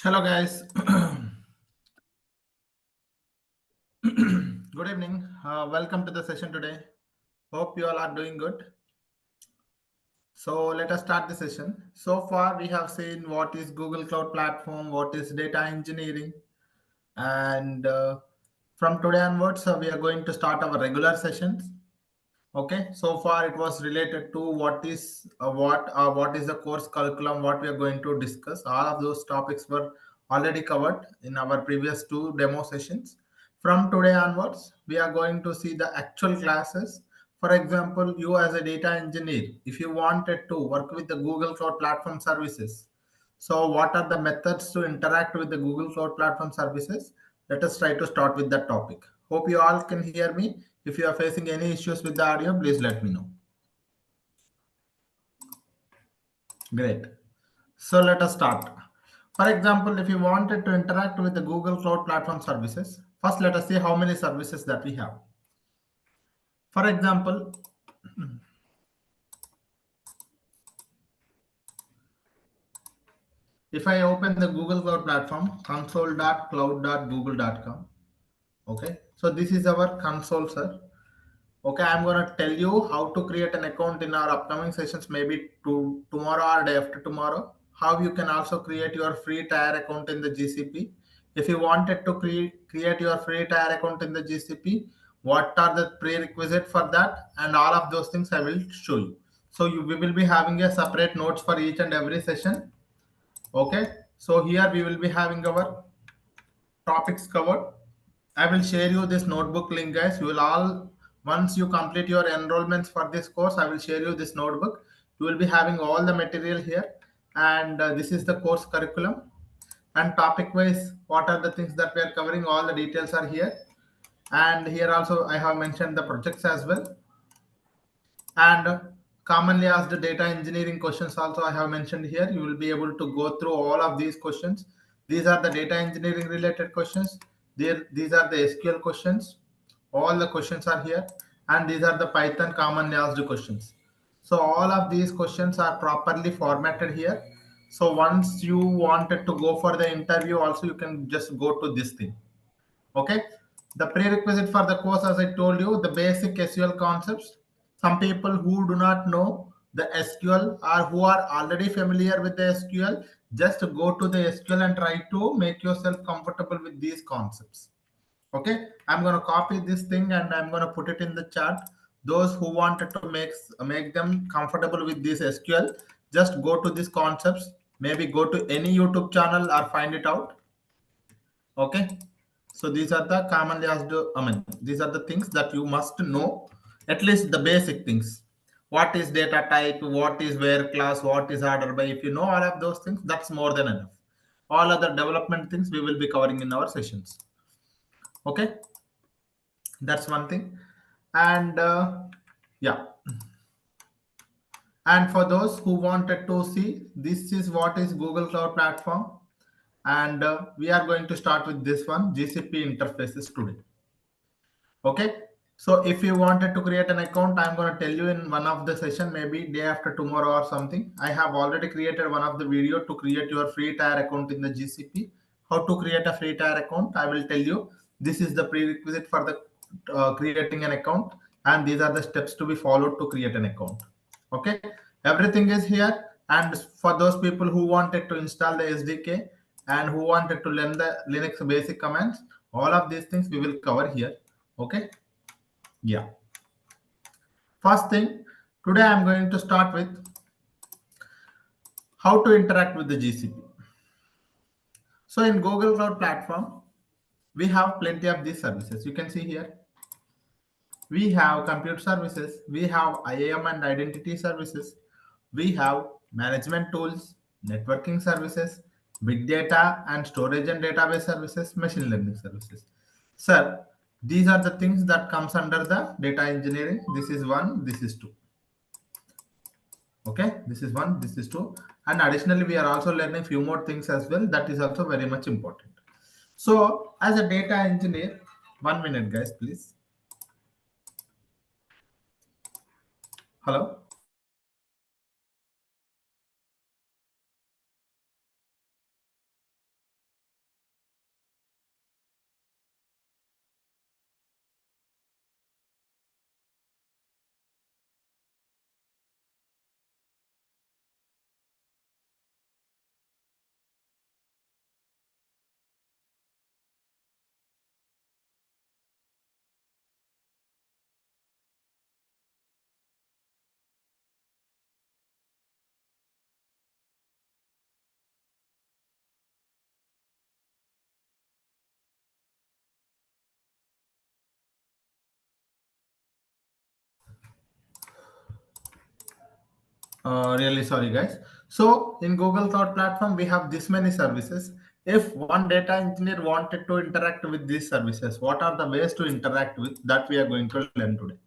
Hello, guys. Good evening. Welcome to the session today. Hope you all are doing good. So, let us start the session. So far, we have seen what is Google Cloud Platform, what is data engineering, and from today onwards, we are going to start our regular sessions. Okay. So far, it was related to what is the course curriculum, what we are going to discuss. All of those topics were already covered in our previous two demo sessions. From today onwards, we are going to see the actual classes. For example, you as a data engineer, if you wanted to work with the Google Cloud Platform services, so what are the methods to interact with the Google Cloud Platform services? Let us try to start with that topic. Hope you all can hear me. If you are facing any issues with the audio, please let me know. Great. So let us start. For example, if you wanted to interact with the Google Cloud Platform services, first let us see how many services that we have. For example, if I open the Google Cloud Platform, console.cloud.google.com, okay, so this is our console, sir. Okay, I'm gonna tell you how to create an account in our upcoming sessions, maybe tomorrow or day after tomorrow. How you can also create your free tier account in the GCP. If you wanted to create your free tier account in the GCP, what are the prerequisite for that, and all of those things I will show you. So we will be having a separate notes for each and every session. Okay, so here we will be having our topics covered. I will share you this notebook link, guys. You will all, once you complete your enrollments for this course, I will share you this notebook. You will be having all the material here, and this is the course curriculum. And topic wise, what are the things that we are covering? All the details are here, and here also I have mentioned the projects as well. And commonly asked data engineering questions also I have mentioned here. You will be able to go through all of these questions. These are the data engineering related questions. These are the SQL questions. All the questions are here, and these are the Python commonly asked questions. So all of these questions are properly formatted here. So once you wanted to go for the interview also, you can just go to this thing. Okay, the prerequisite for the course, as I told you, the basic SQL concepts. Some people who do not know the SQL or who are already familiar with the SQL, just go to the SQL and try to make yourself comfortable with these concepts. Okay, I'm going to copy this thing and I'm going to put it in the chat. Those who wanted to make them comfortable with this SQL, just go to these concepts. Maybe go to any YouTube channel or find it out. Okay, so these are the commonly asked, these are the things that you must know, at least the basic things. What is data type, what is where class, what is order by? If you know all of those things, that's more than enough. All other development things we will be covering in our sessions. Okay, that's one thing. And yeah, and for those who wanted to see, this is what is Google Cloud Platform. And we are going to start with this one, GCP interfaces today. Okay, so if you wanted to create an account, I'm going to tell you in one of the session, maybe day after tomorrow or something. I have already created one of the video to create your free tier account in the GCP. How to create a free tier account, I will tell you. This is the prerequisite for the creating an account, and these are the steps to be followed to create an account. Okay, everything is here. And for those people who wanted to install the SDK and who wanted to learn the Linux basic commands, all of these things we will cover here. Okay, yeah. First thing, today I'm going to start with how to interact with the GCP. So in Google Cloud Platform, we have plenty of these services. You can see here, we have compute services, we have IAM and identity services, we have management tools, networking services, big data and storage and database services, machine learning services. Sir, these are the things that comes under the data engineering. This is one, this is two. Okay, this is one, this is two, and additionally we are also learning few more things as well. That is also very much important. So as a data engineer, 1 minute guys, please. Hello. Really sorry, guys. So in Google Cloud Platform, we have this many services. If one data engineer wanted to interact with these services, what are the ways to interact with that we are going to learn today?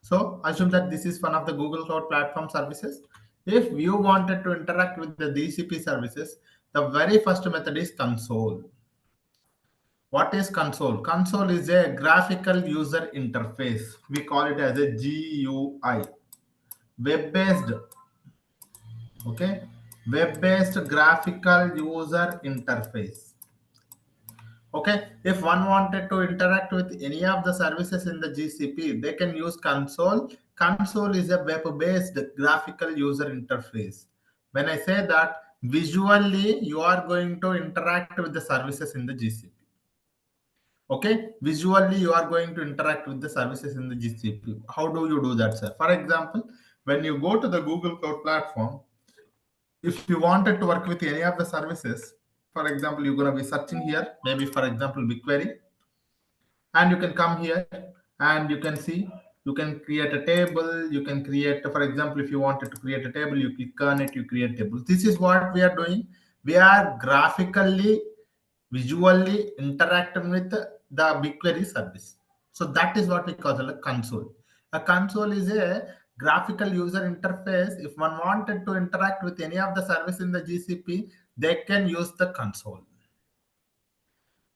So assume that this is one of the Google Cloud Platform services. If you wanted to interact with the GCP services, the very first method is console. What is console? Console is a graphical user interface. We call it as a GUI, web-based. Okay, web-based graphical user interface. Okay, if one wanted to interact with any of the services in the GCP, they can use console. Console is a web-based graphical user interface. When I say that, visually you are going to interact with the services in the GCP. Okay, visually you are going to interact with the services in the GCP. How do you do that, sir? For example, when you go to the Google Cloud Platform, if you wanted to work with any of the services, for example, you're going to be searching here, maybe for example, BigQuery, and you can come here and you can see, you can create a table, you can create, for example, if you wanted to create a table, you click on it, you create tables. This is what we are doing. We are graphically, visually interacting with the BigQuery service. So that is what we call a console. A console is a graphical user interface. If one wanted to interact with any of the service in the GCP, they can use the console.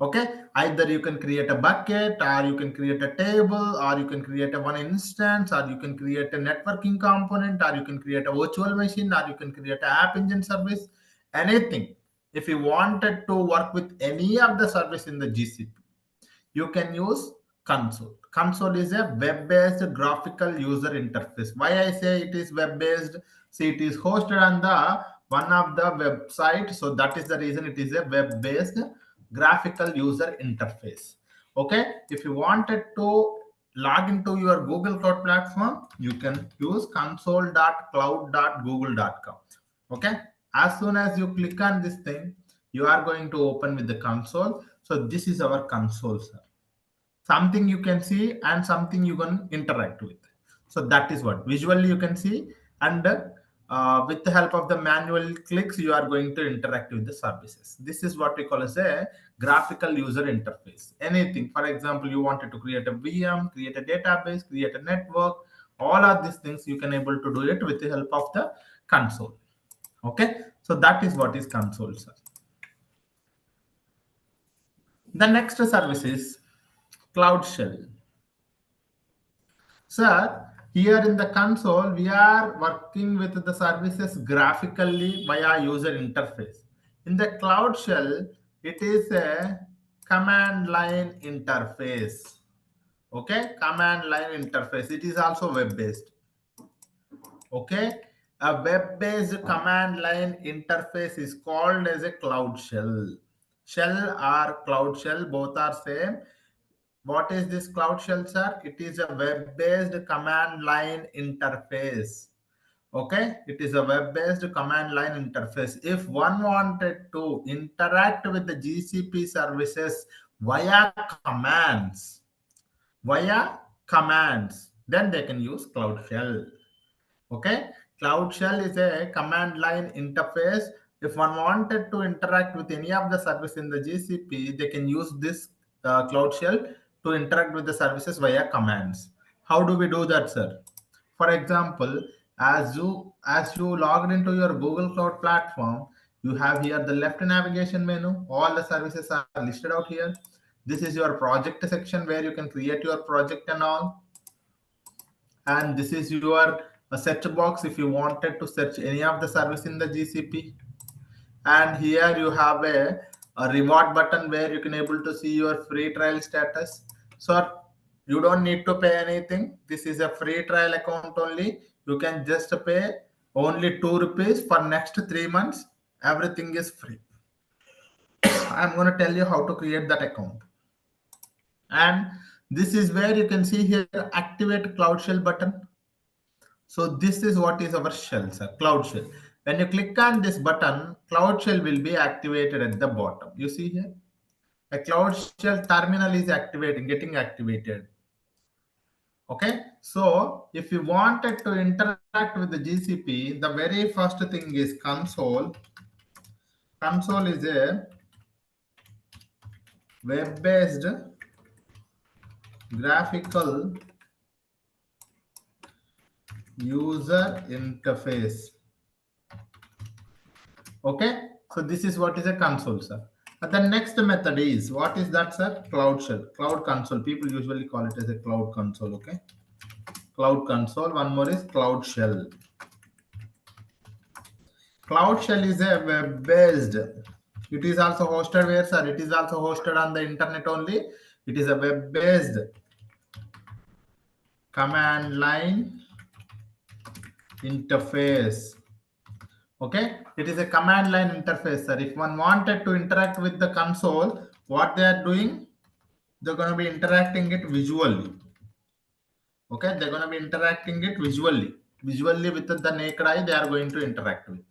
Okay, either you can create a bucket, or you can create a table, or you can create a one instance, or you can create a networking component, or you can create a virtual machine, or you can create an app engine service, anything. If you wanted to work with any of the service in the GCP, you can use console. Console is a web-based graphical user interface. Why I say it is web-based? See, it is hosted on the one of the website, so that is the reason it is a web-based graphical user interface. Okay, if you wanted to log into your Google Cloud Platform, you can use console.cloud.google.com. Okay, as soon as you click on this thing, you are going to open with the console. So this is our console, sir. Something you can see and something you can interact with. So that is what visually you can see, and with the help of the manual clicks, you are going to interact with the services. This is what we call as a graphical user interface. Anything, for example, you wanted to create a VM, create a database, create a network, all of these things you can able to do it with the help of the console. Okay, so that is what is console, sir. The next service is Cloud Shell. Sir, here in the console, we are working with the services graphically via user interface. In the Cloud Shell, it is a command line interface. Okay, command line interface. It is also web-based. Okay, a web-based command line interface is called as a Cloud Shell. Shell or Cloud Shell, both are same. What is this Cloud Shell, sir? It is a web-based command line interface. Okay, it is a web-based command line interface. If one wanted to interact with the GCP services via commands, via commands, then they can use Cloud Shell. Okay, Cloud Shell is a command line interface. If one wanted to interact with any of the service in the GCP, they can use this Cloud Shell to interact with the services via commands. How do we do that, sir? For example, as you logged into your Google Cloud Platform, you have here the left navigation menu. All the services are listed out here. This is your project section where you can create your project and all. And this is your search box if you wanted to search any of the service in the GCP. And here you have a reward button where you can able to see your free trial status. So you don't need to pay anything. This is a free trial account only. You can just pay only 2 rupees for next 3 months. Everything is free. I'm going to tell you how to create that account. And this is where you can see here activate Cloud Shell button. So this is what is our shell, sir, Cloud Shell. When you click on this button, Cloud Shell will be activated at the bottom. You see here, a Cloud Shell terminal is activating, getting activated. Okay, so if you wanted to interact with the GCP, the very first thing is console. Console is a web-based graphical user interface. Okay, so this is what is a console, sir. And the next method is, what is that, sir? Cloud shell, cloud console. People usually call it as a cloud console. Okay, cloud console. One more is cloud shell. Cloud shell is a web-based. It is also hosted where, sir? It is also hosted on the internet only. It is a web-based command line interface. Okay, it is a command line interface, sir. If one wanted to interact with the console, what they are doing, they're going to be interacting it visually. Okay, they're going to be interacting it visually with the naked eye. They are going to interact with.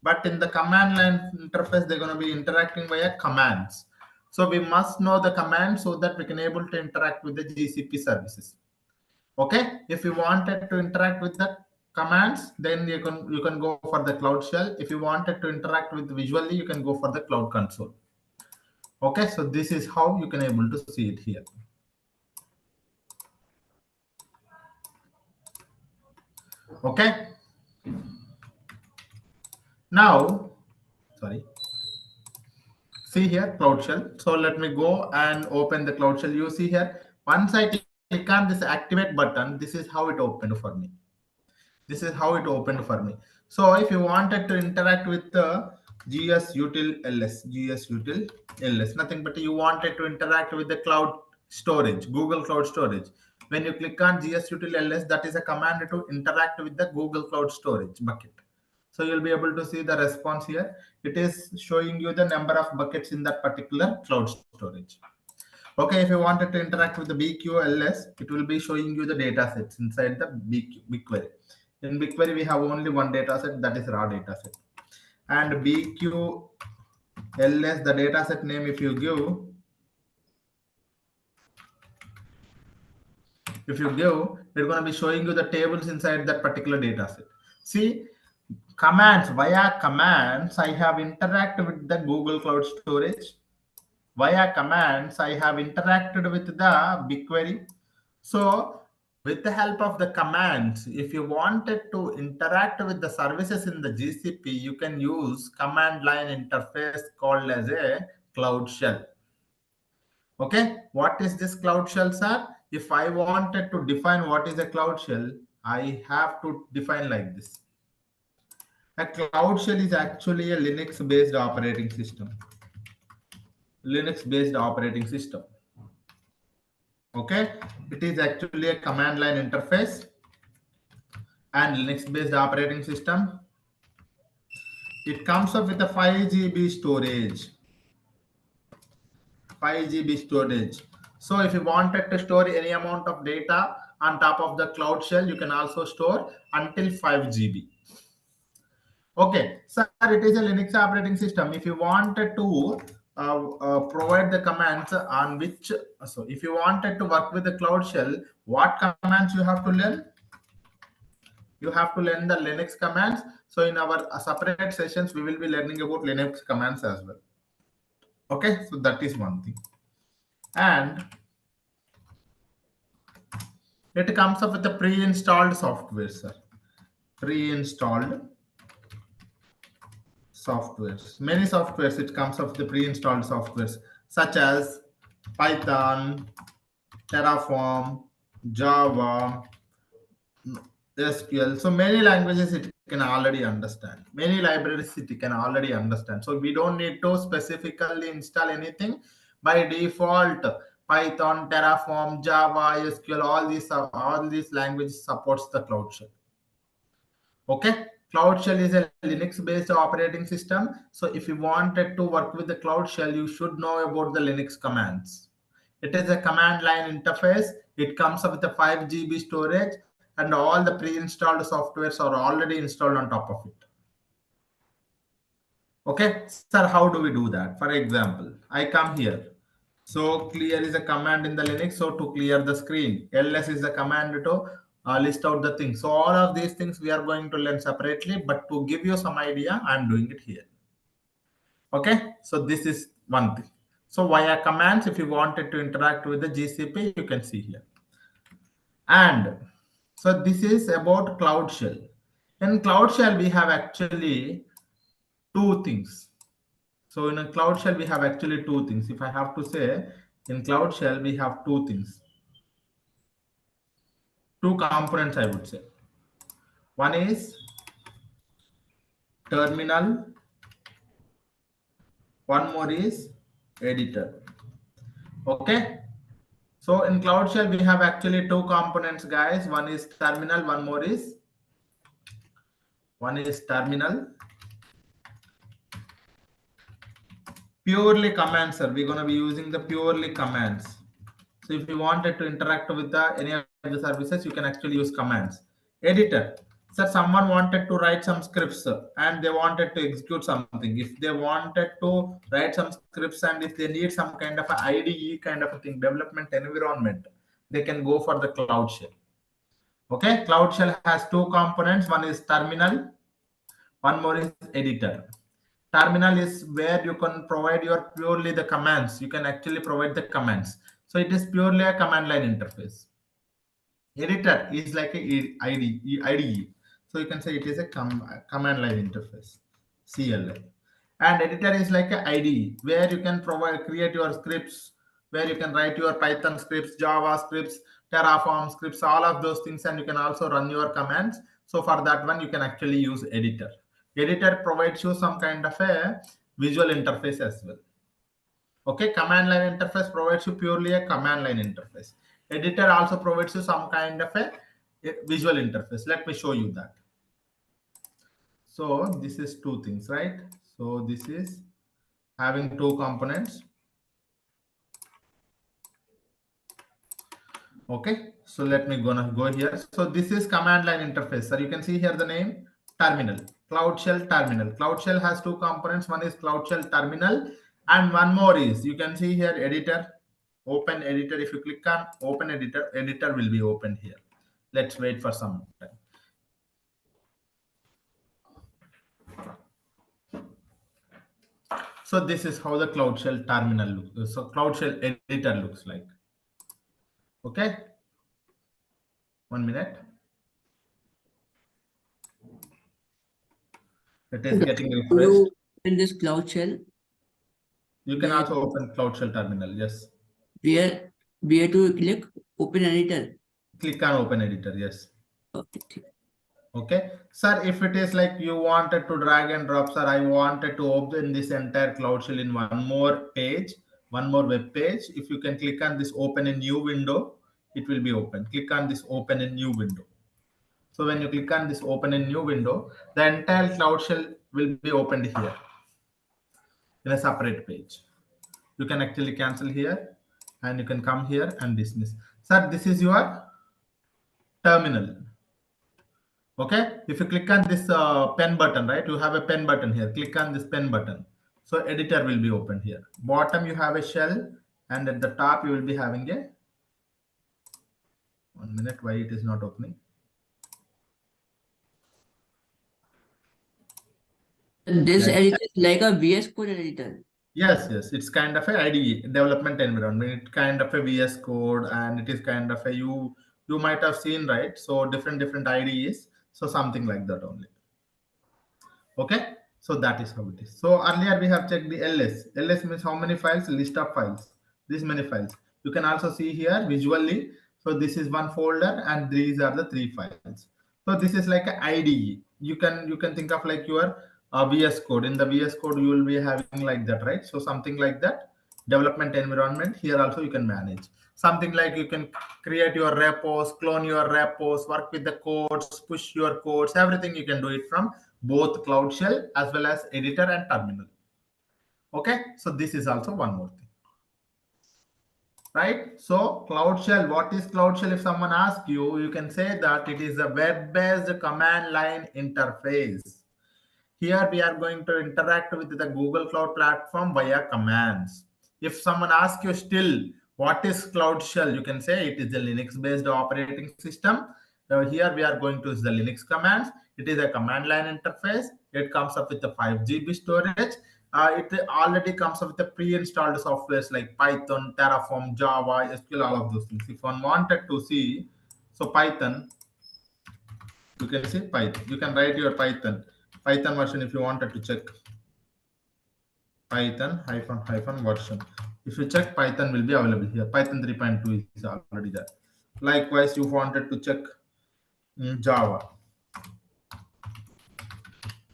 But in the command line interface, they're going to be interacting via commands. So we must know the commands so that we can able to interact with the GCP services. Okay, if you wanted to interact with the commands, then you can go for the cloud shell. If you wanted to interact with visually, you can go for the cloud console. Okay, so this is how you can able to see it here. Okay, now sorry, see here cloud shell. So let me go and open the cloud shell. You see here, once I click on this activate button, this is how it opened for me. This is how it opened for me. So if you wanted to interact with the gs util ls, nothing but you wanted to interact with the cloud storage, Google Cloud Storage. When you click on gs util ls, that is a command to interact with the Google Cloud Storage bucket. So you'll be able to see the response here. It is showing you the number of buckets in that particular cloud storage. Okay, if you wanted to interact with the BQLS, it will be showing you the data sets inside the BigQuery. In BigQuery, we have only one data set, that is raw data set. And BQLS, the data set name, if you give, it's going to be showing you the tables inside that particular data set. See, commands, via commands, I have interacted with the Google Cloud Storage. Via commands, I have interacted with the BigQuery. So with the help of the commands, if you wanted to interact with the services in the GCP, you can use command line interface called as a cloud shell. Okay, what is this cloud shell, sir? If I wanted to define what is a cloud shell, I have to define like this. A cloud shell is actually a Linux-based operating system. Linux-based operating system. Okay, it is actually a command line interface and Linux-based operating system. It comes up with a 5 GB storage. 5 GB storage. So if you wanted to store any amount of data on top of the cloud shell, you can also store until 5 GB. Okay, sir, it is a Linux operating system. If you wanted to provide the commands on which, so if you wanted to work with the cloud shell, what commands you have to learn? You have to learn the Linux commands. So in our separate sessions, we will be learning about Linux commands as well. Okay, so that is one thing. And it comes up with the pre-installed software, sir. Pre-installed softwares. Many softwares, it comes up with the pre-installed softwares such as Python, Terraform, Java, SQL. So many languages it can already understand. Many libraries it can already understand. So we don't need to specifically install anything. By default, Python, Terraform, Java, SQL, all these languages supports the cloud shell. Okay, cloud shell is a Linux-based operating system. So if you wanted to work with the cloud shell, you should know about the Linux commands. It is a command line interface. It comes up with a 5 GB storage, and all the pre-installed softwares are already installed on top of it. Okay, sir, how do we do that? For example, I come here. So clear is a command in the Linux. So to clear the screen, ls is the command to list out the things. So all of these things we are going to learn separately, but to give you some idea, I'm doing it here. Okay, so this is one thing. So via commands, if you wanted to interact with the GCP, you can see here. And so this is about Cloud Shell. In Cloud Shell, we have actually two things. So in a Cloud Shell, we have actually two things. If I have to say, in Cloud Shell, we have two things, two components, I would say. One is terminal, one more is editor. Okay. So in Cloud Shell, we have actually two components, guys. One is terminal, one is terminal. Purely commands, sir. We're gonna be using the purely commands. So if you wanted to interact with any of the services, you can actually use commands. Editor. So someone wanted to write some scripts and they wanted to execute something. If they wanted to write some scripts and if they need some kind of a IDE kind of a thing, development environment, they can go for the Cloud Shell. Okay, Cloud Shell has two components. One is terminal, one more is editor. Terminal is where you can provide your purely the commands. You can actually provide the commands. So it is purely a command line interface. Editor is like a IDE. So you can say it is a command line interface, CLI. And editor is like a IDE where you can create your scripts, where you can write your Python scripts, Java scripts, Terraform scripts, all of those things, and you can also run your commands. So for that one, you can actually use editor. Editor provides you some kind of a visual interface as well. Okay, command line interface provides you purely a command line interface. Editor also provides you some kind of a visual interface. Let me show you that. So this is two things, right? So this is having two components. Okay, so let me gonna go here. So this is command line interface. So you can see here the name terminal, Cloud Shell terminal. Cloud Shell has two components. One is Cloud Shell terminal, and one more is you can see here editor, open editor. If you click on open editor, editor will be open here. Let's wait for some time. So this is how the Cloud Shell terminal looks. So Cloud Shell editor looks like. Okay, 1 minute. It is getting refreshed. In this Cloud Shell, you can also open Cloud Shell terminal. Yes. Where to click open editor? Click on open editor. Yes. Okay. Okay, sir, if it is like you wanted to drag and drop, sir, I wanted to open this entire Cloud Shell in one more page, one more web page. If you can click on this open a new window, it will be open. Click on this open a new window. So when you click on this open a new window, the entire Cloud Shell will be opened here in a separate page. You can actually cancel here and you can come here and dismiss. Sir, this is your terminal. Okay, if you click on this pen button, right, you have a pen button here. Click on this pen button. So editor will be open here. Bottom you have a shell, and at the top you will be having a 1 minute. Why it is not opening? This editor is like a VS Code editor. Yes, it's kind of a IDE, development environment. It's kind of a VS Code, and it is kind of a you might have seen, right? So different IDEs. So something like that only. Okay, so that is how it is. So earlier we have checked the ls means how many files, list of files, this many files. You can also see here visually. So this is one folder and these are the 3 files. So this is like an IDE. You can think of like your VS code. In the VS code you will be having like that, right? So something like that. Development environment here also you can manage something like you can create your repos, clone your repos, work with the codes, push your codes, everything you can do it from both Cloud Shell as well as editor and terminal. Okay, so this is also one more thing, right? So Cloud Shell, what is Cloud Shell? If someone asks you, you can say that it is a web-based command line interface. Here we are going to interact with the Google Cloud Platform via commands. If someone asks you still what is Cloud Shell, you can say it is a Linux based operating system. Here we are going to use the Linux commands. It is a command line interface. It comes up with the 5 GB storage. It already comes up with the pre-installed softwares like Python, Terraform, Java, SQL, all of those things. If one wanted to see, so Python, you can see Python. You can write your Python version if you wanted to check. Python hyphen version. If you check, Python will be available here. Python 3.2 is already there. Likewise, you wanted to check Java,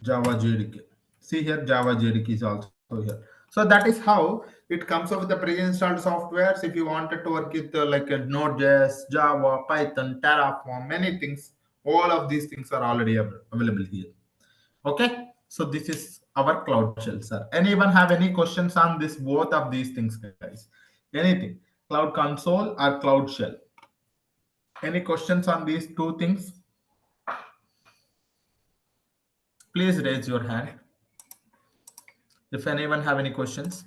Java JDK. See here, Java JDK is also here. So that is how it comes up with the pre-installed softwares. If you wanted to work with like a Node.js, Java, Python, Terraform, many things, all of these things are already available here. Okay, so this is our Cloud Shell, sir. Anyone have any questions on this, both of these things, guys? Anything? Cloud Console or Cloud Shell? Any questions on these two things? Please raise your hand if anyone have any questions.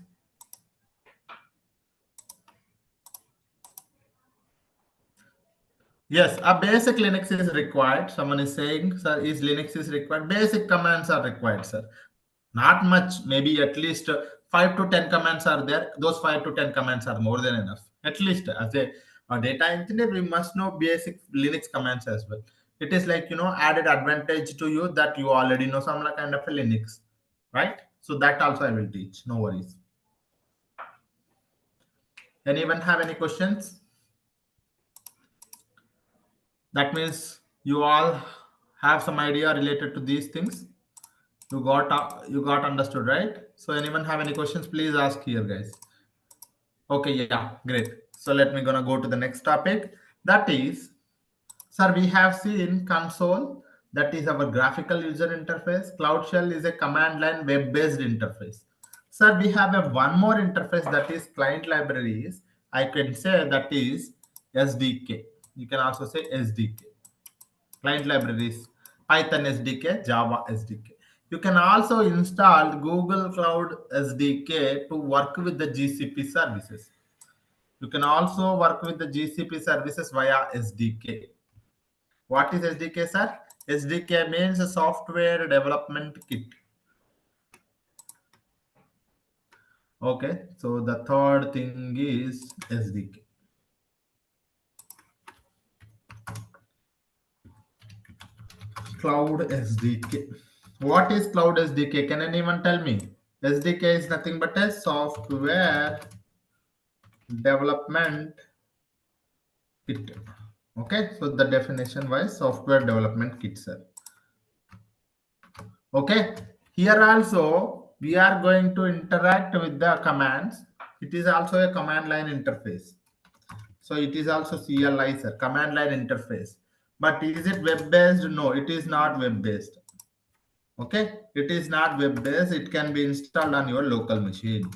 Yes, a basic Linux is required. Someone is saying, sir, is Linux is required? Basic commands are required, sir. Not much, maybe at least 5 to 10 commands are there. Those 5 to 10 commands are more than enough. At least as a data engineer, we must know basic Linux commands as well. It is like, added advantage to you that you already know some kind of a Linux, right? So that also I will teach. No worries. Anyone have any questions? That means you all have some idea related to these things. You got understood, right? So anyone have any questions, please ask here, guys. Okay, yeah, great. So let me gonna go to the next topic. That is, sir, we have seen console, that is our graphical user interface. Cloud Shell is a command line web-based interface. Sir, we have a one more interface, that is client libraries. I can say that is SDK. You can also say SDK. Client libraries, Python SDK, Java SDK. You can also install Google Cloud SDK to work with the GCP services. You can also work with the GCP services via SDK. What is SDK, sir? SDK means a software development kit. Okay, so the third thing is SDK. Cloud SDK. What is Cloud SDK? Can anyone tell me? SDK is nothing but a software development kit. Okay, so the definition wise, software development kit, sir. Okay, here also we are going to interact with the commands. It is also a command line interface. So it is also CLI, sir, command line interface. But is it web based? No, it is not web based. Okay, it is not web based. It can be installed on your local machine.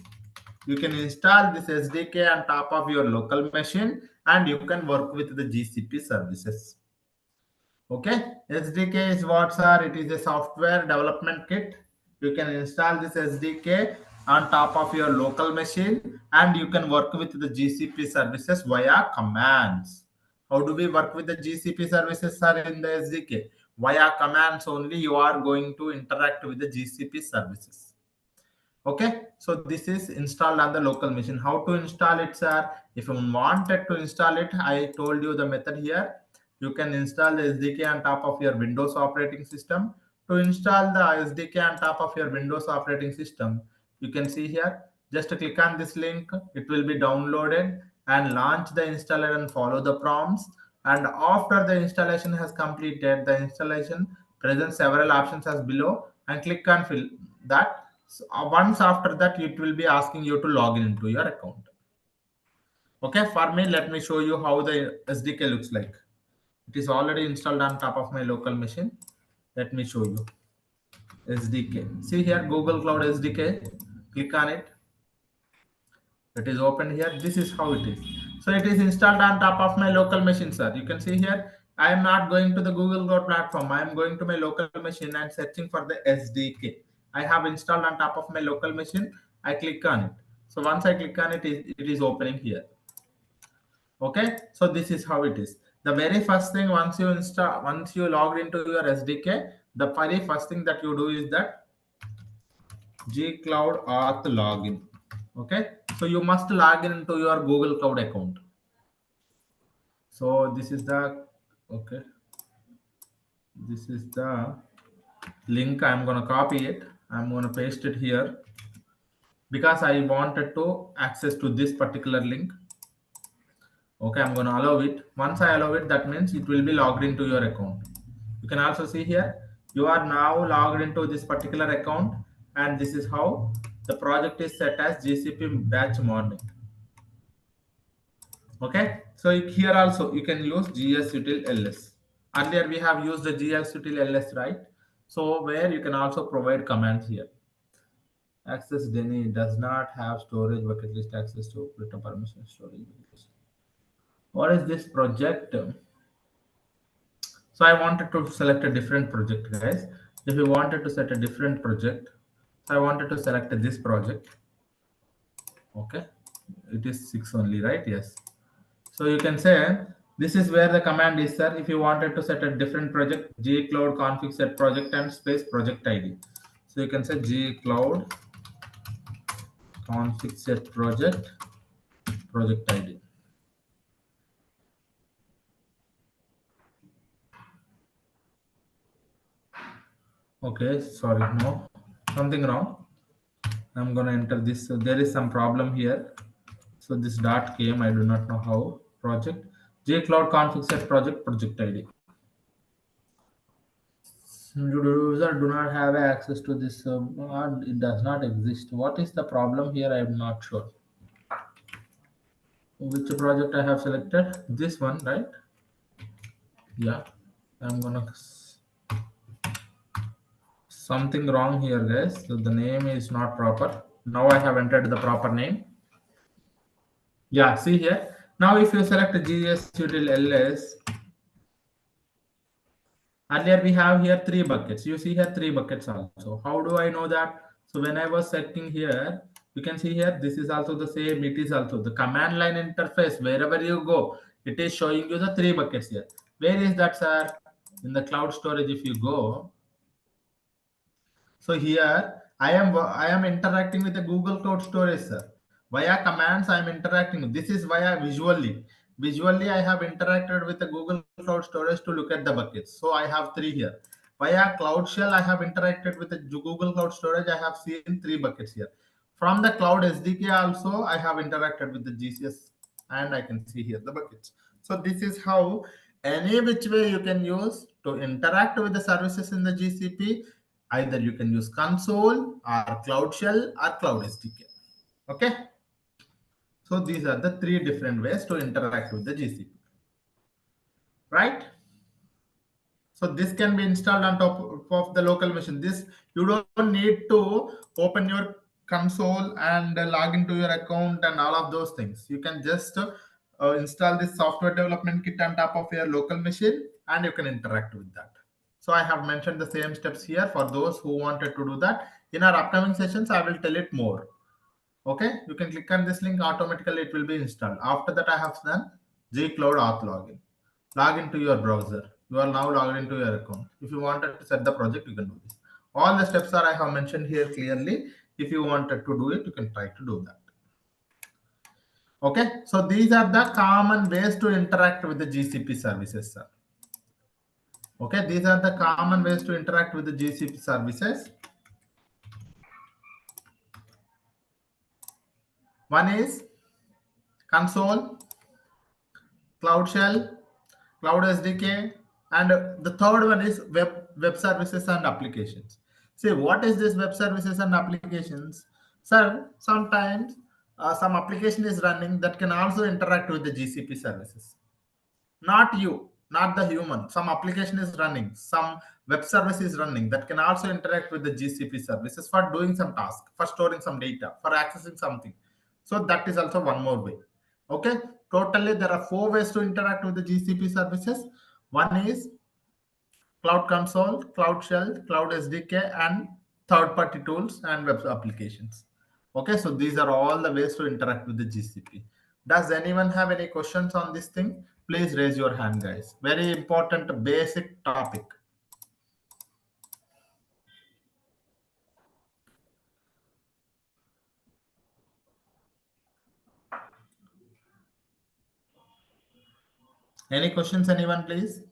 You can install this SDK on top of your local machine and you can work with the GCP services. Okay, SDK is what, sir? It is a software development kit. You can install this SDK on top of your local machine and you can work with the GCP services via commands. How do we work with the GCP services, sir, in the SDK? Via commands only you are going to interact with the GCP services. Okay, so this is installed on the local machine. How to install it, sir? If you wanted to install it, I told you the method here. You can install the SDK on top of your Windows operating system. To install the SDK on top of your Windows operating system, you can see here, just click on this link. It will be downloaded and launch the installer and follow the prompts. And after the installation has completed, the installation presents several options as below and click on fill that. So once after that, it will be asking you to log in into your account. Okay, for me, let me show you how the SDK looks like. It is already installed on top of my local machine. Let me show you SDK. See here, Google Cloud SDK. Click on it. It is open here. This is how it is. So it is installed on top of my local machine, sir. You can see here, I am not going to the Google Cloud platform. I am going to my local machine and searching for the SDK. I have installed on top of my local machine. I click on it. So once I click on it, it is opening here. Okay, so this is how it is. The very first thing, once you logged into your SDK, the very first thing that you do is that gcloud auth login. Okay, so you must log in into your Google Cloud account. So this is the, okay, this is the link. I'm going to copy it, I'm going to paste it here because I wanted to access to this particular link. Okay, I'm going to allow it. Once I allow it, that means it will be logged into your account. You can also see here, you are now logged into this particular account, and this is how the project is set as GCP batch morning. Okay, so here also you can use gsutil ls. Earlier we have used the gsutil ls, right? So where you can also provide commands here. Access Denny does not have storage bucket list access to operator permission storage bucket list. What is this project? So I wanted to select a different project, guys. If you wanted to set a different project, so I wanted to select this project. Okay, it is 6 only, right? Yes. So you can say this is where the command is, sir. If you wanted to set a different project, gcloud config set project and space project ID. So you can say gcloud config set project ID. Okay, sorry, no, something wrong. I'm gonna enter this. So there is some problem here. So this dot came. I do not know how. Project gcloud config set project ID. User do not have access to this. It does not exist. What is the problem here? I am not sure. Which project I have selected? This one, right? Yeah. I'm gonna something wrong here, guys. So the name is not proper. Now I have entered the proper name. Yeah, see here. Now if you select gsutil ls, earlier we have here 3 buckets. You see here 3 buckets also. How do I know that? So when I was setting here, you can see here, this is also the same. It is also the command line interface. Wherever you go, it is showing you the 3 buckets here. Where is that, sir? In the cloud storage, if you go, so here I am interacting with the Google Cloud Storage, sir. Via commands, I am interacting. This is via visually. Visually, I have interacted with the Google Cloud Storage to look at the buckets. So I have 3 here. Via Cloud Shell, I have interacted with the Google Cloud Storage. I have seen 3 buckets here. From the Cloud SDK also, I have interacted with the GCS, and I can see here the buckets. So this is how any which way you can use to interact with the services in the GCP. Either you can use console or cloud shell or cloud SDK. Okay, so these are the 3 different ways to interact with the GCP, right? So this can be installed on top of the local machine. This, you don't need to open your console and log into your account and all of those things. You can just install this software development kit on top of your local machine, and you can interact with that. So I have mentioned the same steps here for those who wanted to do that. In our upcoming sessions, I will tell it more. Okay, you can click on this link, automatically it will be installed. After that, I have done gcloud auth login. Log into your browser. You are now logged into your account. If you wanted to set the project, you can do this. All the steps are I have mentioned here clearly. If you wanted to do it, you can try to do that. Okay, so these are the common ways to interact with the GCP services, sir. Okay, these are the common ways to interact with the GCP services. One is console, cloud shell, cloud SDK, and the third one is web services and applications. See, what is this web services and applications? Sir, sometimes some application is running that can also interact with the GCP services. Not you, not the human. Some application is running, some web service is running that can also interact with the GCP services for doing some task, for storing some data, for accessing something. So that is also one more way. Okay, totally there are 4 ways to interact with the GCP services. One is cloud console, cloud shell, cloud SDK, and third party tools and web applications. Okay, so these are all the ways to interact with the GCP. Does anyone have any questions on this thing? Please raise your hand, guys. Very important basic topic. Any questions, anyone, please?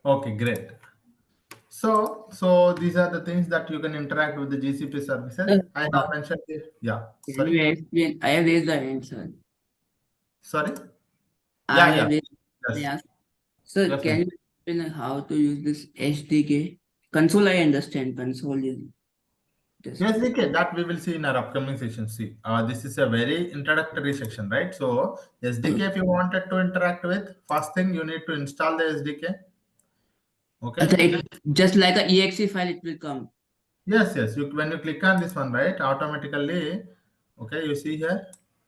Okay, great. So these are the things that you can interact with the GCP services. Sir, I have mentioned it. Yeah, can sorry. you explain? I have raised the hand, sir. Sorry. I Yeah, have yeah. raised. Yes, Yeah. Sir, can you definitely. explain how to use this SDK? Console, I understand. Console is just. Yes, okay, that we will see in our upcoming session. See, this is a very introductory section, right? So SDK, if you wanted to interact with, first thing you need to install the SDK. Okay. Just like a exe file, it will come. Yes, yes. You when you click on this one, right, automatically, okay, you see here,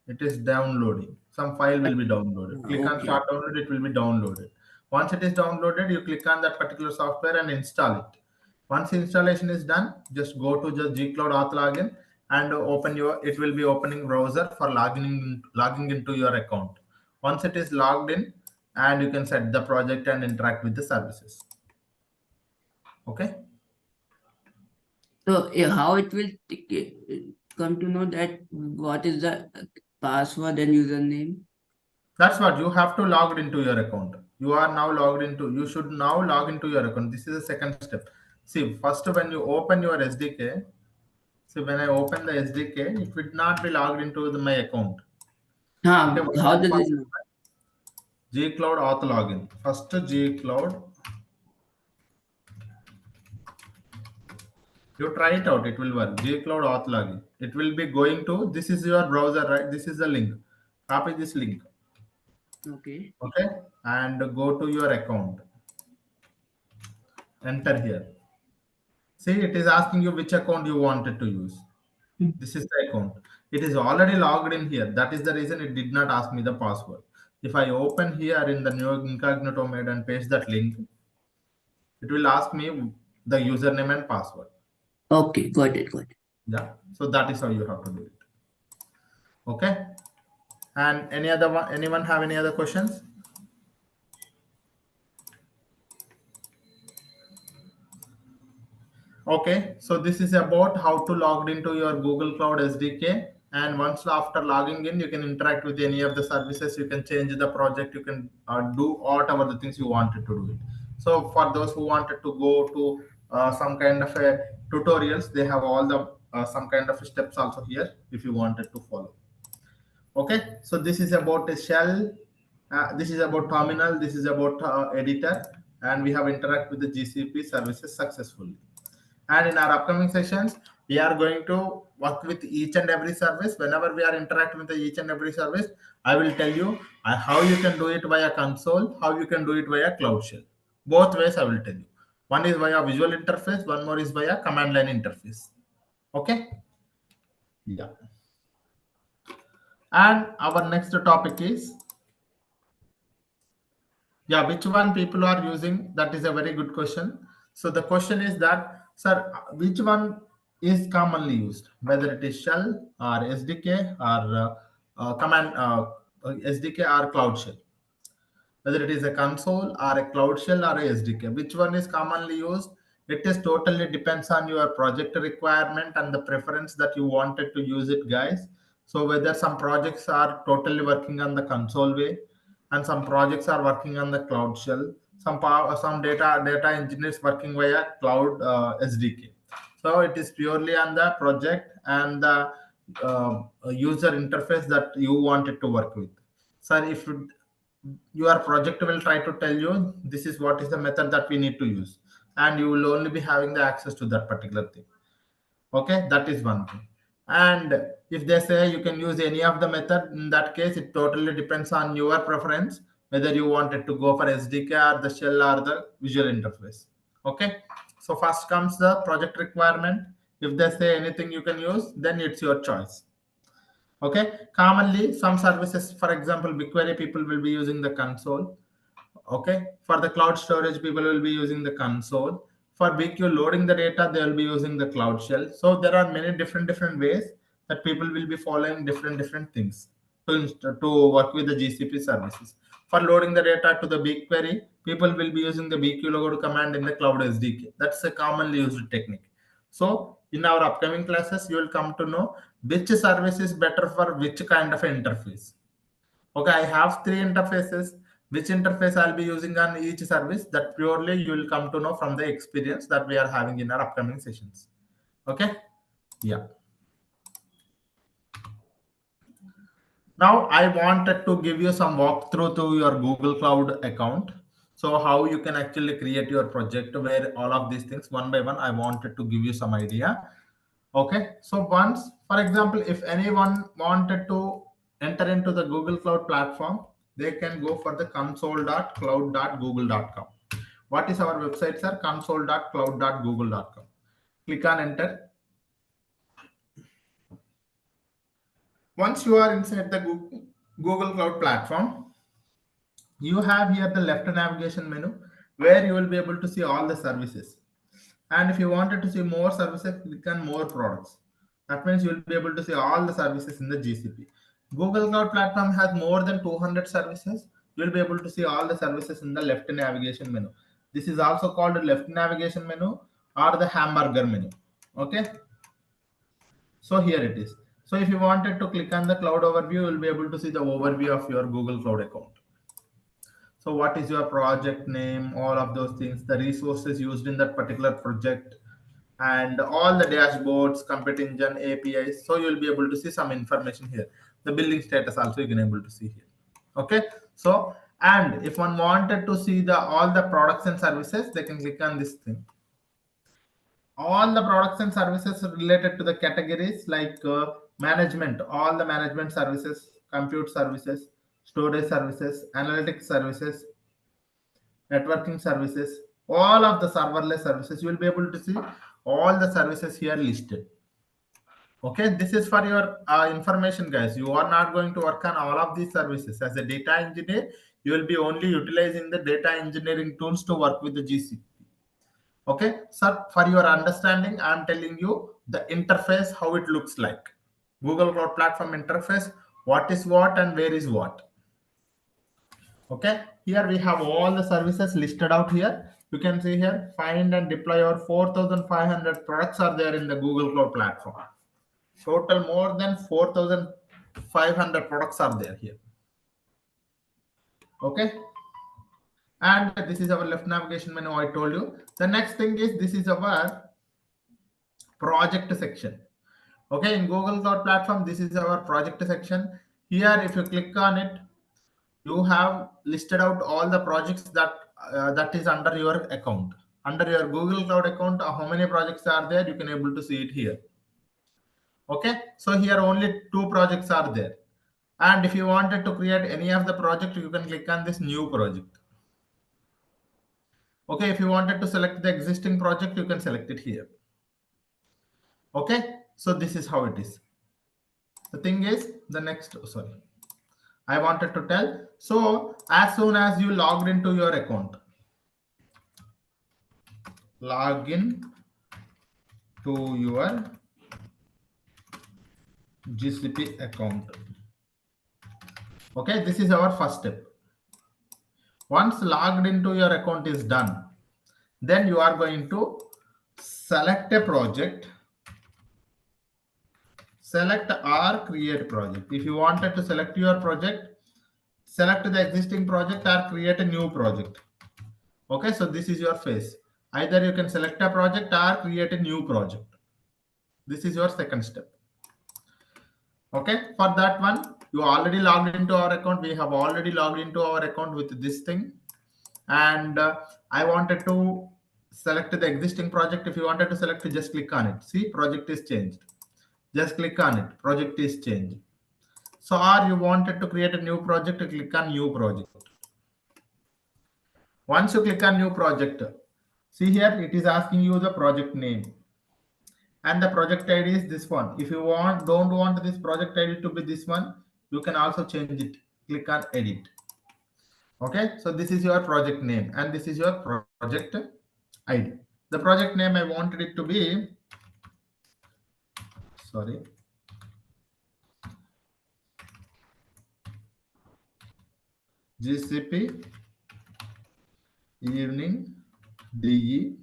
it is downloading. Some file will be downloaded. Click on Okay. start download, it will be downloaded. Once it is downloaded, you click on that particular software and install it. Once installation is done, just go to the gcloud auth login and open your. It will be opening browser for logging into your account. Once it is logged in, and you can set the project and interact with the services. Okay. So, how it will come to know that what is the password and username? That's what you have to log into your account. You are now logged into. You should now log into your account. This is the second step. See, first when you open your SDK, see when I open the SDK, it will not be logged into my account. Okay, How does it first know? gcloud auth login. First gcloud, you try it out. It will work. Gcloud auth login. It will be going to. This is your browser, right? This is the link. Copy this link. Okay. Okay, and go to your account. Enter here. See, it is asking you which account you wanted to use. This is the account. It is already logged in here. That is the reason it did not ask me the password. If I open here in the new incognito mode and paste that link, it will ask me the username and password. Okay, got it, got it. Yeah. So that is how you have to do it. Okay. And any other one? Anyone have any other questions? Okay, so this is about how to log into your Google Cloud SDK. And once after logging in, you can interact with any of the services. You can change the project. You can do whatever the things you wanted to do it. So for those who wanted to go to some kind of a tutorials, they have all the some kind of steps also here if you wanted to follow. Okay, so this is about a shell. This is about terminal. This is about editor, and we have interact with the GCP services successfully. And in our upcoming sessions, we are going to work with each and every service. Whenever we are interacting with each and every service, I will tell you how you can do it via console, how you can do it via cloud shell. Both ways I will tell you. One is via visual interface, one more is via command line interface. Okay. Yeah. And our next topic is, yeah, which one people are using? That is a very good question. So the question is that, sir, which one is commonly used, whether it is shell or SDK or command SDK or cloud shell, whether it is a console or a cloud shell or a SDK, which one is commonly used? It is totally depends on your project requirement and the preference that you wanted to use it, guys. So whether some projects are totally working on the console way, and some projects are working on the cloud shell. Some data engineers working via cloud SDK. So it is purely on the project and the user interface that you wanted to work with. Sir, if your project will try to tell you this is what is the method that we need to use, and you will only be having the access to that particular thing. Okay, that is one thing. And if they say you can use any of the method, in that case it totally depends on your preference, whether you wanted to go for SDK or the shell or the visual interface. Okay, so first comes the project requirement. If they say anything you can use, then it's your choice. Okay, commonly some services, for example BigQuery, people will be using the console. Okay, for the cloud storage, people will be using the console. For BQ loading the data, they will be using the Cloud Shell. So there are many different ways that people will be following different things to work with the GCP services. For loading the data to the BigQuery, people will be using the BQ load command in the Cloud SDK. That's a commonly used technique. So in our upcoming classes, you will come to know which service is better for which kind of interface. Okay, I have three interfaces. Which interface I'll be using on each service, that purely you will come to know from the experience that we are having in our upcoming sessions. Okay, yeah. Now I wanted to give you some walkthrough to your Google Cloud account. So how you can actually create your project where all of these things one by one, I wanted to give you some idea. Okay, so once, for example, if anyone wanted to enter into the Google Cloud platform, they can go for the console.cloud.google.com. What is our website, sir? Console.cloud.google.com. Click on enter. Once you are inside the Google Cloud platform, you have here the left navigation menu where you will be able to see all the services. And if you wanted to see more services, click on more products. That means you will be able to see all the services in the GCP. Google Cloud Platform has more than 200 services. You will be able to see all the services in the left navigation menu. This is also called the left navigation menu or the hamburger menu. Okay. So here it is. So if you wanted to click on the cloud overview, you will be able to see the overview of your Google Cloud account. So what is your project name, all of those things, the resources used in that particular project, and all the dashboards, compute engine, APIs. So you'll be able to see some information here. The billing status also you can able to see here. Okay. So, and if one wanted to see the all the products and services, they can click on this thing. All the products and services related to the categories like management, all the management services, compute services, storage services, analytics services, networking services, all of the serverless services, you will be able to see all the services here listed. Okay, this is for your information, guys. You are not going to work on all of these services. As a data engineer, you will be only utilizing the data engineering tools to work with the GCP. Okay, sir, for your understanding, I am telling you the interface, how it looks like. Google Cloud Platform interface, what is what and where is what. Okay, here we have all the services listed out here. You can see here, find and deploy our 4,500 products are there in the Google Cloud Platform. Total more than 4,500 products are there here. Okay, and this is our left navigation menu. I told you. The next thing is this is our project section. Okay, in Google Cloud Platform, this is our project section. Here, if you click on it, you have listed out all the projects that is under your account. Under your Google Cloud account, how many projects are there? You can able to see it here. Okay, so here only 2 projects are there. And if you wanted to create any of the project, you can click on this new project. Okay, if you wanted to select the existing project, you can select it here. Okay, so this is how it is. The thing is, the next, sorry, I wanted to tell. So as soon as you logged into your account, log in to your GCP account. Okay, this is our first step. Once logged into your account is done, then you are going to select a project, select or create project. If you wanted to select your project, select the existing project or create a new project. Okay, so this is your phase. Either you can select a project or create a new project. This is your second step. Okay, for that one, you already logged into our account. We have already logged into our account with this thing. And I wanted to select the existing project. If you wanted to select, just click on it. See, project is changed. Just click on it. Project is changed. So, or you wanted to create a new project, you click on new project. Once you click on new project, see here, it is asking you the project name. And the project ID is this one. If you don't want this project ID to be this one, you can also change it. Click on edit. Okay, so this is your project name and this is your project ID. The project name I wanted it to be, sorry, GCP evening DE.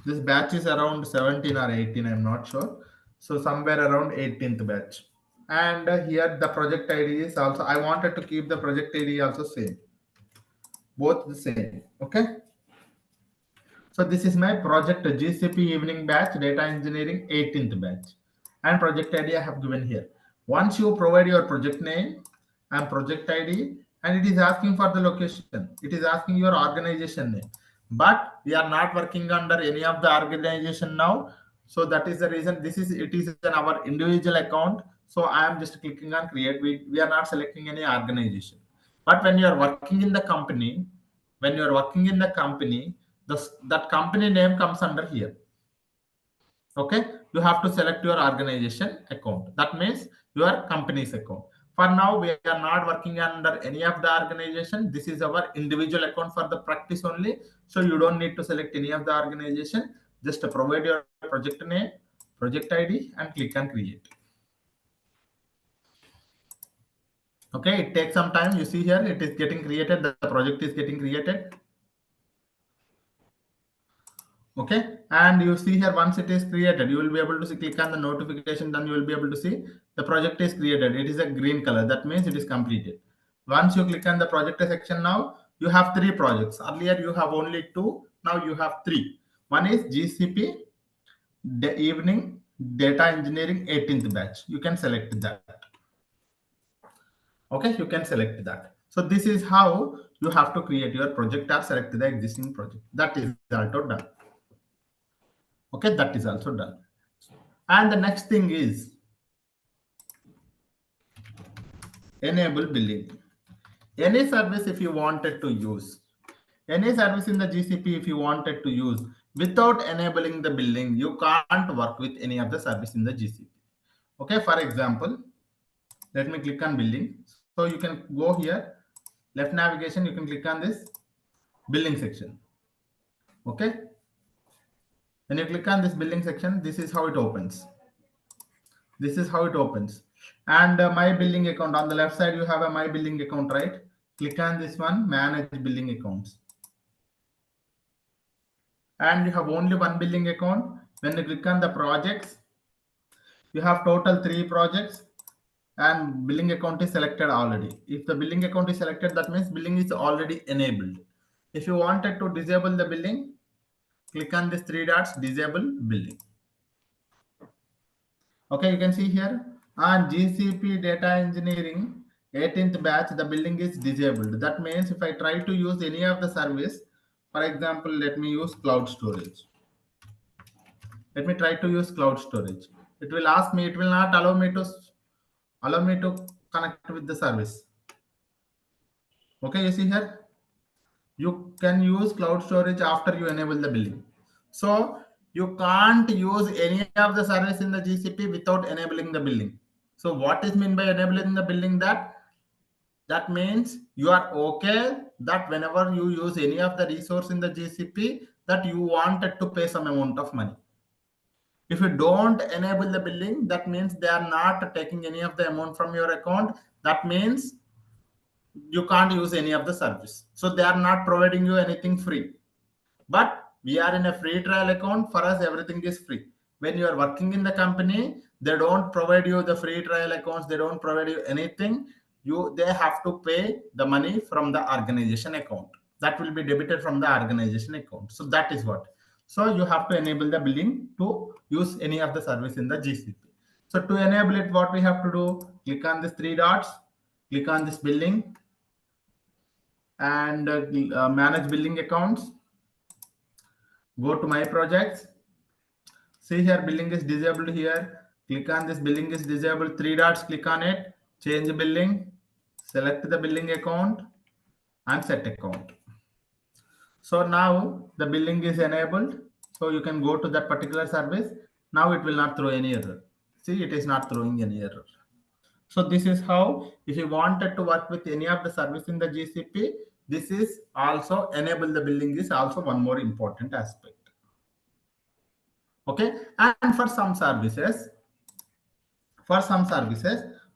This batch is around 17 or 18, I'm not sure. So somewhere around 18th batch. And here the project ID is also, I wanted to keep the project ID also same, both the same. Okay. So this is my project GCP evening batch, data engineering 18th batch. And project ID I have given here. Once you provide your project name and project ID, and it is asking for the location, it is asking your organization name. But we are not working under any of the organization now. So that is the reason it is in our individual account. So I am just clicking on create. We are not selecting any organization. But when you are working in the company, when you are working in the company, that company name comes under here. Okay, you have to select your organization account, that means your company's account. For now we are not working under any of the organization. This is our individual account for the practice only, so you don't need to select any of the organization. Just provide your project name, project ID, and click on create. Okay, it takes some time. You see here it is getting created, the project is getting created. Okay, and you see here once it is created, you will be able to see, click on the notification, then you will be able to see the project is created. It is a green color, that means it is completed. Once you click on the project section, now you have 3 projects. Earlier you have only 2, now you have 3. One is GCP the evening data engineering 18th batch. You can select that. Okay, you can select that. So this is how you have to create your project or select the existing project. That is also done. Okay, that is also done. And the next thing is enable billing. Any service if you wanted to use, any service in the GCP if you wanted to use, without enabling the billing, you can't work with any of the service in the GCP. Okay, for example, let me click on billing. So you can go here, left navigation, you can click on this billing section. Okay, when you click on this billing section, this is how it opens. This is how it opens. And my billing account, on the left side you have a my billing account, right? Click on this one, manage billing accounts, and you have only one billing account. When you click on the projects, you have total 3 projects, and billing account is selected already. If the billing account is selected, that means billing is already enabled. If you wanted to disable the billing, click on this 3 dots, disable billing. Okay, you can see here on GCP data engineering 18th batch, the billing is disabled. That means if I try to use any of the service, for example, let me use cloud storage. Let me try to use cloud storage. It will ask me, it will not allow me to connect with the service. Okay, you see here, you can use cloud storage after you enable the billing. So you can't use any of the service in the GCP without enabling the billing. So what is mean by enabling the billing? That means you are okay that whenever you use any of the resource in the GCP, that you wanted to pay some amount of money. If you don't enable the billing, that means they are not taking any of the amount from your account. That means you can't use any of the service. So they are not providing you anything free. But we are in a free trial account. For us, everything is free. When you are working in the company, they don't provide you the free trial accounts. They don't provide you anything. They have to pay the money from the organization account. That will be debited from the organization account. So that is what. So you have to enable the billing to use any of the service in the GCP. So to enable it, what we have to do, click on these 3 dots, click on this billing, and manage billing accounts. Go to my projects. See here, billing is disabled here. Click on this billing is disabled. 3 dots, click on it. Change billing. Select the billing account and set account. So now the billing is enabled. So you can go to that particular service. Now it will not throw any error. See, it is not throwing any error. So this is how, if you wanted to work with any of the service in the GCP, this is also enable the billing is also one more important aspect. Okay, and for some services,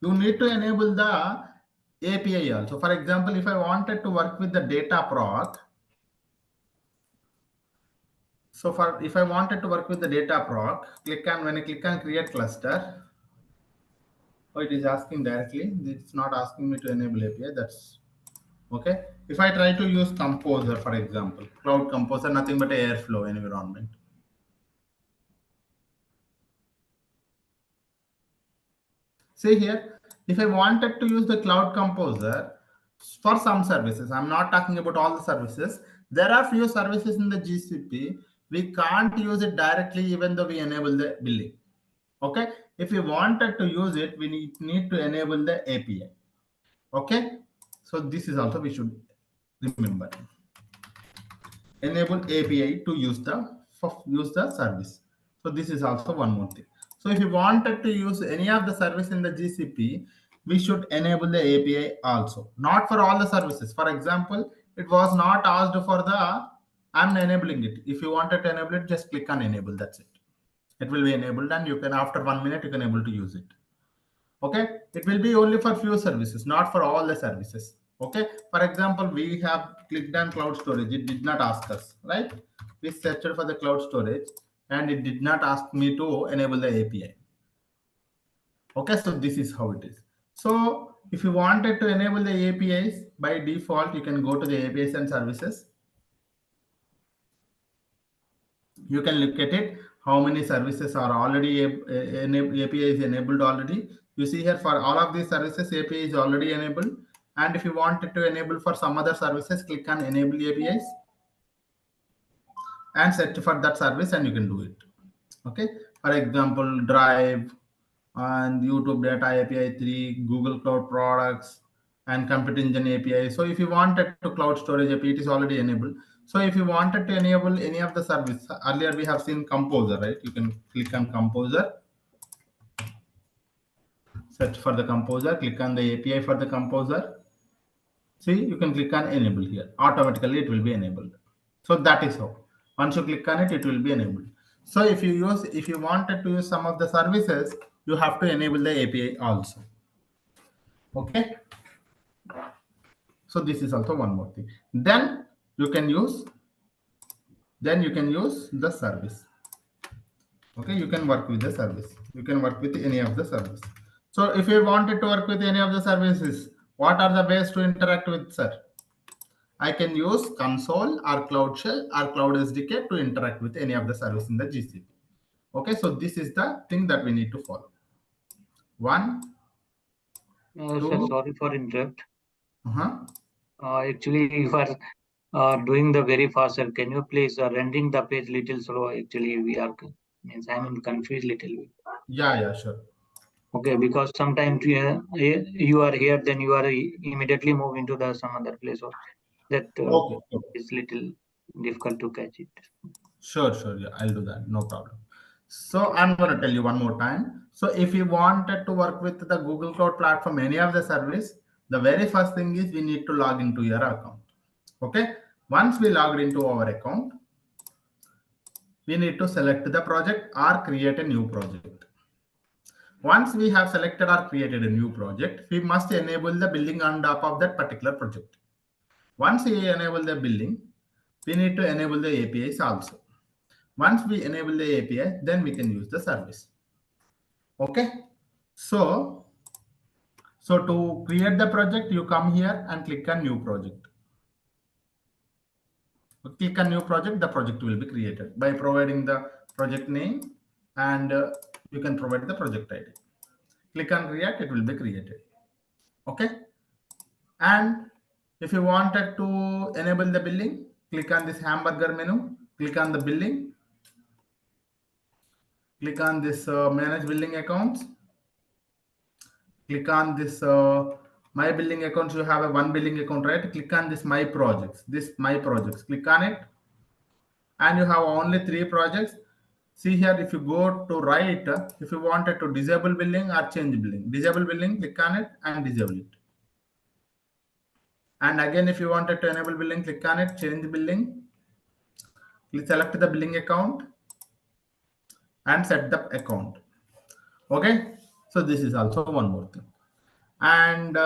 you need to enable the API also. For example, if I wanted to work with the data proc, so for if I wanted to work with the data proc, when I click on create cluster, oh, it is asking directly. It's not asking me to enable API. That's okay. If I try to use Composer, for example, Cloud Composer, nothing but Airflow environment. See here, if I wanted to use the Cloud Composer for some services, I'm not talking about all the services. There are few services in the GCP. We can't use it directly even though we enable the billing. Okay. If we wanted to use it, we need to enable the API. Okay. So this is also we should remember. Enable API to use the service. So this is also one more thing. So if you wanted to use any of the service in the GCP, we should enable the API also. Not for all the services. For example, it was not asked for the I'm enabling it. If you wanted to enable it, just click on enable. That's it. It will be enabled, and you can after 1 minute you can able to use it. Okay, it will be only for few services, not for all the services. Okay, for example, we have clicked on cloud storage. It did not ask us, right? We searched for the cloud storage and it did not ask me to enable the API. Okay, so this is how it is. So if you wanted to enable the APIs, by default you can go to the APIs and services. You can look at it, how many services are already API is enabled already. You see here for all of these services API is already enabled, and if you wanted to enable for some other services, click on enable APIs and set for that service and you can do it. Okay, for example, Drive and YouTube Data API 3, Google Cloud Products, and Compute Engine API. So if you wanted to cloud storage API, it is already enabled. So if you wanted to enable any of the service, earlier we have seen Composer, right? You can click on Composer, search for the Composer, click on the API for the Composer. See, you can click on enable here. Automatically it will be enabled. So that is how. Once you click on it, it will be enabled. So if you wanted to use some of the services, you have to enable the API also. Okay. So this is also one more thing. You can use then you can use the service. Okay, you can work with the service. You can work with any of the service. So if you wanted to work with any of the services, what are the ways to interact with, sir? I can use console or cloud shell or cloud SDK to interact with any of the service in the GCP. Okay, so this is the thing that we need to follow. One, Sir, two. sorry for interrupt. Uh-huh. Actually, you are doing the very fast, sir. Can you please rendering the page little slow? Actually, means I'm confused little bit. Yeah, sure. Okay, because sometimes you are here, then you are immediately move into the some other place, or that Okay. is little difficult to catch it. Sure. Yeah, I'll do that. No problem. So I'm going to tell you one more time. So if you wanted to work with the Google Cloud Platform, any of the service, the very first thing is we need to log into your account. Okay. Once we logged into our account, we need to select the project or create a new project. Once we have selected or created a new project, we must enable the billing on top of that particular project. Once we enable the billing, we need to enable the APIs also. Once we enable the API, then we can use the service. Okay. So to create the project, you come here and click on new project. Click on new project, the project will be created by providing the project name, and you can provide the project ID. Click on create, it will be created. Okay. And if you wanted to enable the billing, click on this hamburger menu, click on the billing, click on this manage billing accounts, click on this my billing accounts. You have a one billing account, right? Click on this my projects, click on it, and you have only 3 projects. See here, if you go to right, if you wanted to disable billing or change billing, disable billing, click on it and disable it. And again, if you wanted to enable billing, click on it, change billing, select the billing account, and set the account. Okay, so this is also one more thing. And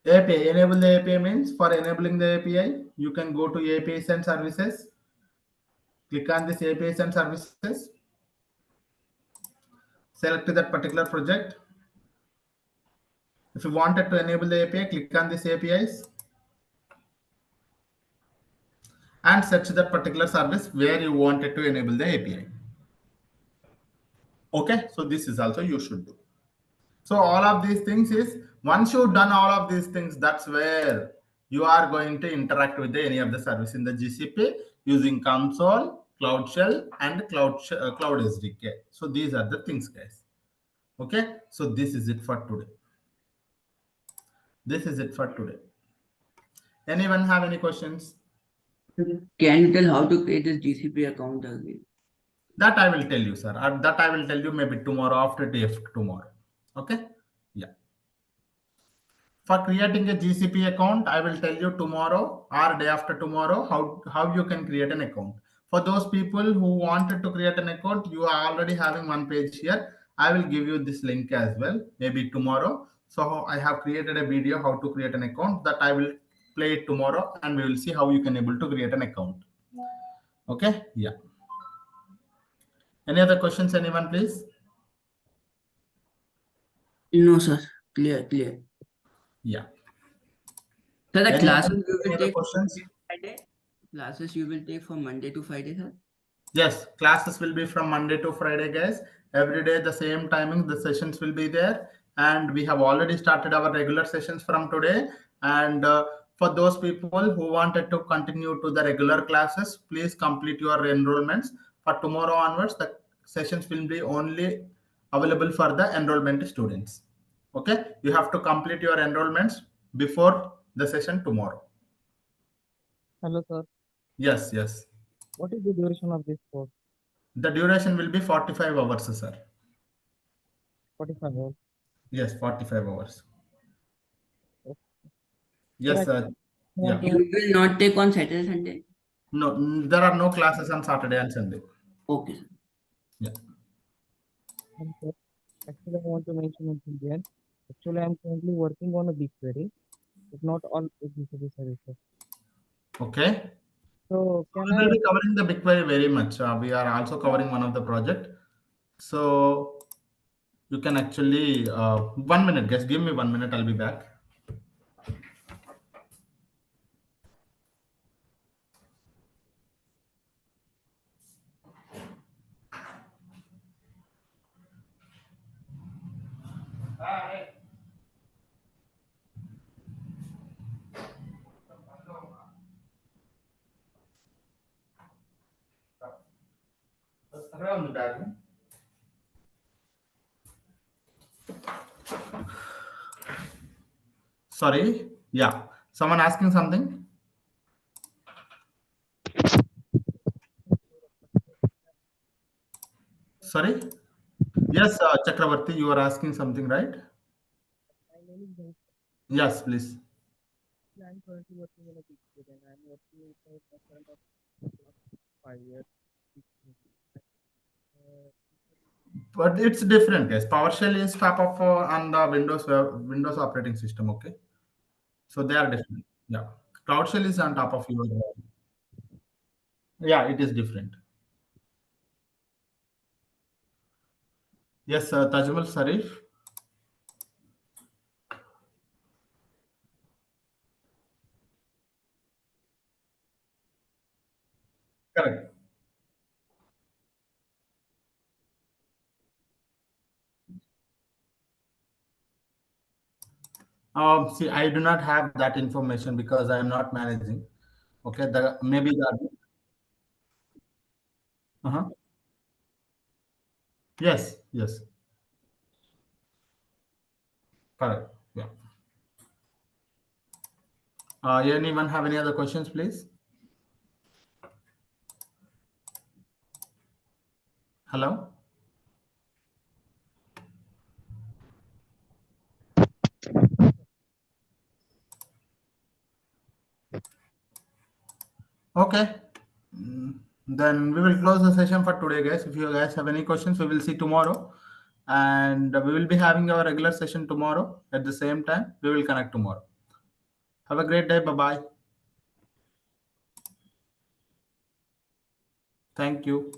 API, enable the API means for enabling the API, you can go to APIs and services. Click on this APIs and services. Select that particular project. If you wanted to enable the API, click on this APIs and search that particular service where you wanted to enable the API. Okay, so this is also you should do. So all of these things is, once you've done all of these things, that's where you are going to interact with any of the service in the GCP using console, Cloud Shell, and Cloud SDK. So these are the things, guys. Okay, so this is it for today. This is it for today. Anyone have any questions? Can you tell how to create this GCP account again? That I will tell you, sir. That I will tell you maybe tomorrow, after day after tomorrow. Okay, yeah. For creating a GCP account, I will tell you tomorrow or day after tomorrow how you can create an account. For those people who wanted to create an account, you are already having one page here. I will give you this link as well, maybe tomorrow. So I have created a video how to create an account that I will play it tomorrow, and we will see how you can able to create an account. Okay, yeah. Any other questions, anyone, please? No, sir. Clear. Yeah. So the Any classes other, you any will other take from questions? Monday to Friday? Classes you will take from Monday to Friday, sir? Yes, classes will be from Monday to Friday, guys. Every day, the same timing, the sessions will be there. And we have already started our regular sessions from today. And for those people who wanted to continue to the regular classes, please complete your enrollments. For tomorrow onwards, the sessions will be only available for the enrollment students. Okay, you have to complete your enrollments before the session tomorrow. Hello, sir. Yes, yes. What is the duration of this course? The duration will be 45 hours, sir. 45 hours. Yes, 45 hours. Okay. Yes, Sir, yeah. You will not take on Saturday, Sunday? No, there are no classes on Saturday and Sunday. Okay, sir. Yeah. Sir, actually, I want to mention something here. Actually, I'm currently working on a BigQuery, but not all GCP services. Okay. So, can We I? will be covering the BigQuery very much. We are also covering one of the project. So you can actually 1 minute, guys. Give me 1 minute. I'll be back. Around the back. Sorry. Yeah. Someone asking something? Sorry. Yes, Chakravarti, you are asking something, right? My name is Jay. Yes, please. I'm currently working on a BigQuery, and I'm working for a kind of 5 years. But it's different, guys. PowerShell is top of on the Windows operating system. Okay, so they are different. Yeah, Cloud Shell is on top of your. Yeah, it is different. Yes, Tajmal Sarif. Correct. See, I do not have that information because I am not managing. Okay, the maybe the. Uh-huh. Yes, yes, correct. Yeah. Anyone have any other questions, please? Hello. Okay. Then we will close the session for today, guys. If you guys have any questions, we will see tomorrow. And we will be having our regular session tomorrow at the same time. We will connect tomorrow. Have a great day. Bye-bye. Thank you.